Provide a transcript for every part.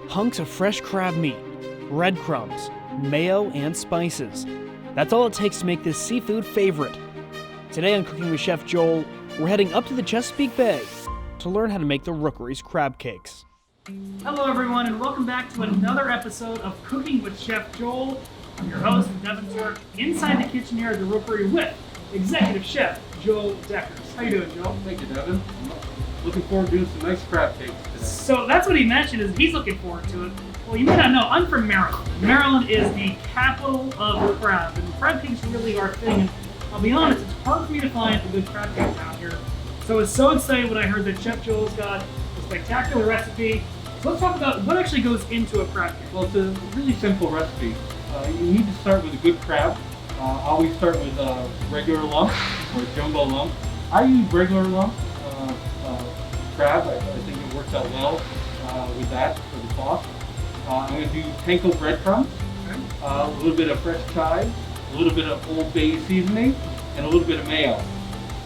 hunks of fresh crab meat, breadcrumbs, mayo, and spices. That's all it takes to make this seafood favorite. Today on Cooking with Chef Joel, we're heading up to the Chesapeake Bay to learn how to make the Rookery's crab cakes. Hello everyone, and welcome back to another episode of Cooking with Chef Joel. I'm your host, Devin, Turk, inside the kitchen here at the Rookery with Executive Chef Joel Deckers. How you doing, Joel? Thank you, Devin. I'm looking forward to doing some nice crab cakes today. So that's what he mentioned, is he's looking forward to it. Well, you may not know, I'm from Maryland. Maryland is the capital of crab, and crab cakes really are a thing. And I'll be honest, it's hard for me to find a good crab cake down here. So I was so excited when I heard that Chef Joel's got a spectacular recipe. So let's talk about what actually goes into a crab cake. Well, it's a really simple recipe. You need to start with a good crab. Always start with a regular lump or a jumbo lump. I use regular lump crab. I think it works out well with that for the sauce. I'm going to do panko breadcrumbs, a little bit of fresh chives, a little bit of Old Bay seasoning, and a little bit of mayo.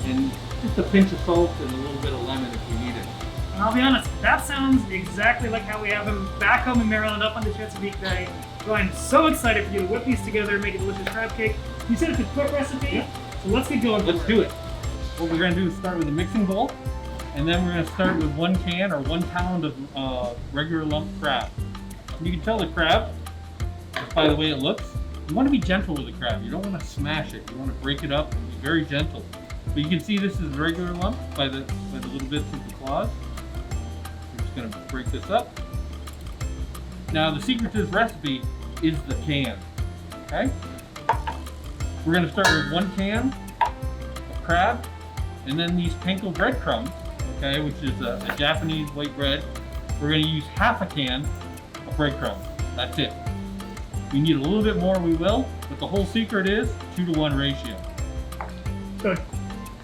And just a pinch of salt and a little bit of lemon if you need it. And I'll be honest, that sounds exactly like how we have them back home in Maryland up on the Chesapeake Bay. So I'm so excited for you to whip these together and make a delicious crab cake. You said it's a quick recipe, Yeah. So let's get going. Let's do it. What we're going to do is start with a mixing bowl, and then we're going to start with 1 can or 1 pound of regular lump crab. And you can tell the crab just by the way it looks. You want to be gentle with the crab. You don't want to smash it. You want to break it up and be very gentle. But you can see this is regular lump by the little bits of the claws. We're just going to break this up. Now the secret to this recipe is the can. Okay? We're going to start with 1 can of crab, and then these panko breadcrumbs, okay, which is a Japanese white bread. We're going to use half a can of breadcrumbs. That's it. If we need a little bit more, we will, but the whole secret is 2-to-1 ratio. So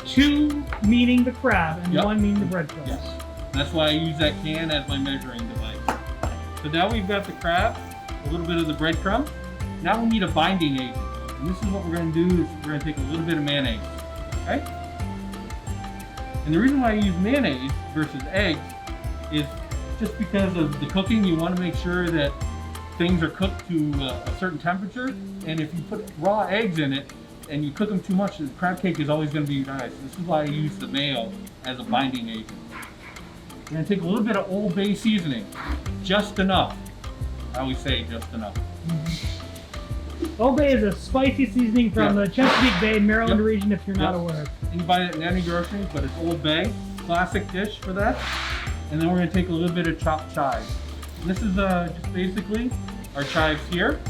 2 meaning the crab and 1 meaning the breadcrumbs. Yes. That's why I use that can as my measuring device. So now we've got the crab, a little bit of the breadcrumb. Now we need a binding agent. And this is what we're going to do, is we're going to take a little bit of mayonnaise. Okay? And the reason why I use mayonnaise versus eggs is just because of the cooking. You want to make sure that things are cooked to a certain temperature. And if you put raw eggs in it and you cook them too much, the crab cake is always going to be nice. This is why I use the mayo as a binding agent. We're going to take a little bit of Old Bay seasoning, just enough. I always say just enough. Old Bay is a spicy seasoning from the Chesapeake Bay, Maryland region, if you're not aware. You can buy it in any grocery, but it's Old Bay. Classic dish for that. And then we're going to take a little bit of chopped chives. And this is just basically our chives here.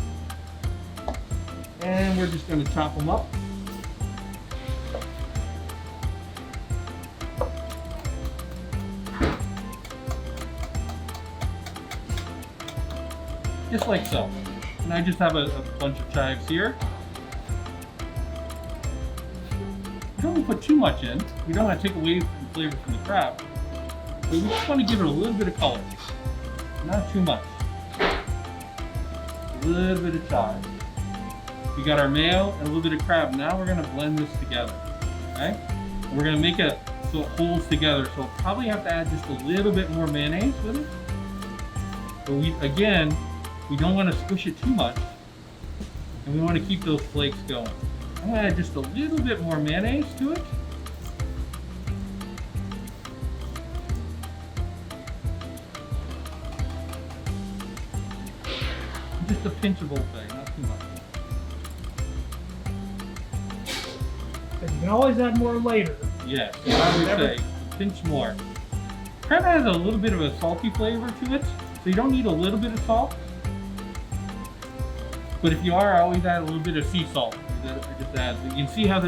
And we're just going to chop them up. Just like so. And I just have a bunch of chives here. You don't want to put too much in. You don't want to take away from the flavor from the crab. But we just want to give it a little bit of color. Not too much. A little bit of chives. We got our mayo and a little bit of crab. Now we're going to blend this together. Okay? And we're going to make it so it holds together. So we'll probably have to add just a little bit more mayonnaise with it. But we don't want to squish it too much, and we want to keep those flakes going. I'm going to add just a little bit more mayonnaise to it. Just a pinch of Old Bay, not too much. And you can always add more later. Yes, I would say a pinch more. Crab has a little bit of a salty flavor to it, so you don't need a little bit of salt. But if you are, I always add a little bit of sea salt. I just add. You can see how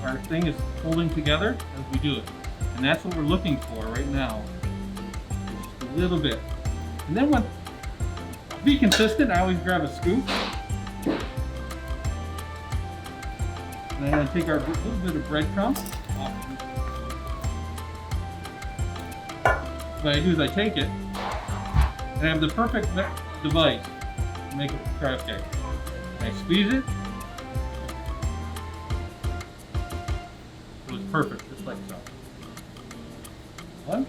our thing is holding together as we do it. And that's what we're looking for right now. Just a little bit. And then to be consistent, I always grab a scoop. And I'm going to take our little bit of breadcrumb off. What I do is I take it, and I have the perfect device to make a crab cake. I squeeze it. It was perfect, just like so. One.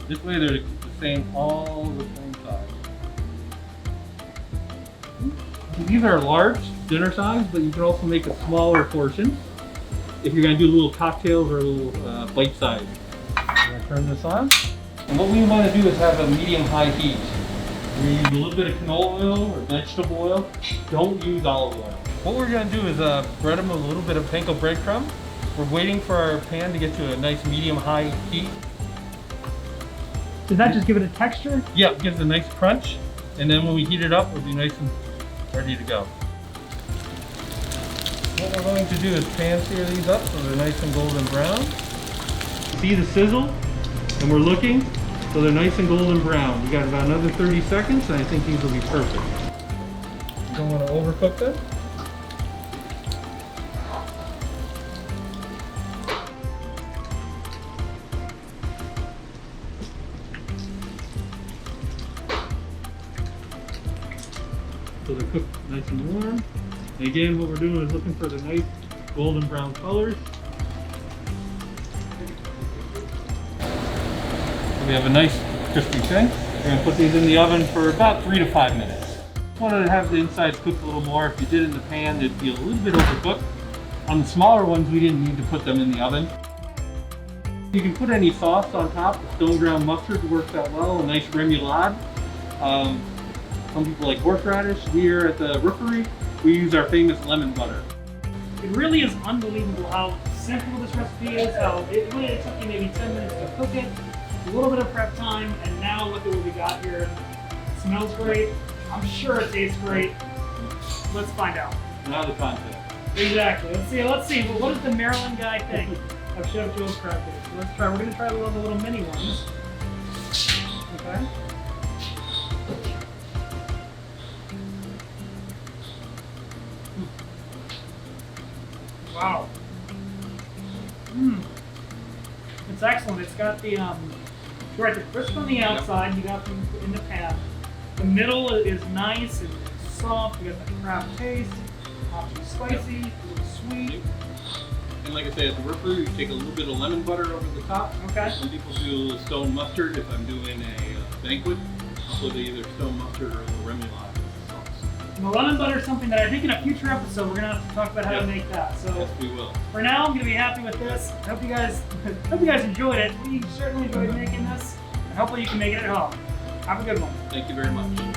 This way they're the same, all the same size. These are large dinner size, but you can also make a smaller portion if you're going to do little cocktails or little bite size. I'm going to turn this on. And what we want to do is have a medium-high heat. We use a little bit of canola oil or vegetable oil. Don't use olive oil. What we're going to do is bread them with a little bit of panko breadcrumb. We're waiting for our pan to get to a nice medium-high heat. Does that just give it a texture? Yeah, it gives a nice crunch. And then when we heat it up, it'll be nice and ready to go. What we're going to do is pan-sear these up so they're nice and golden brown. See the sizzle? And we're looking, so they're nice and golden brown. We got about another 30 seconds, and I think these will be perfect. You don't want to overcook them. So they're cooked nice and warm. And again, what we're doing is looking for the nice golden brown colors. We have a nice crispy thing. We're going to put these in the oven for about 3 to 5 minutes. Just wanted to have the insides cooked a little more. If you did it in the pan, they'd be a little bit overcooked. On the smaller ones, we didn't need to put them in the oven. You can put any sauce on top. The stone ground mustard works out well. A nice remoulade. Some people like horseradish. Here at the Rookery, we use our famous lemon butter. It really is unbelievable how simple this recipe is, how it really took you maybe 10 minutes to cook it, a little bit of prep time, and now look at what we got here. It smells great. I'm sure it tastes great. Let's find out. Now the content. Exactly. Let's see. Well, what does the Maryland guy think of Chef Joel's Crabcakes? So let's try. We're going to try one of the little mini ones. Okay. Wow. It's excellent. It's got the right, the crisp on the outside. You got them in the pan. The middle is nice and soft. You got the crab taste. Not too spicy. A little sweet. And like I say, at the Rookery, you take a little bit of lemon butter over the top. Okay. Some people do a little stone mustard. If I'm doing a banquet, I'll put either stone mustard or a little remoulade sauce. And the lemon butter is something that I think in a future episode we're gonna have to talk about how to make that. So yes, we will. For now, I'm gonna be happy with this. I hope you guys enjoyed it. We certainly enjoyed making this, and hopefully you can make it at home. Have a good one. Thank you very much.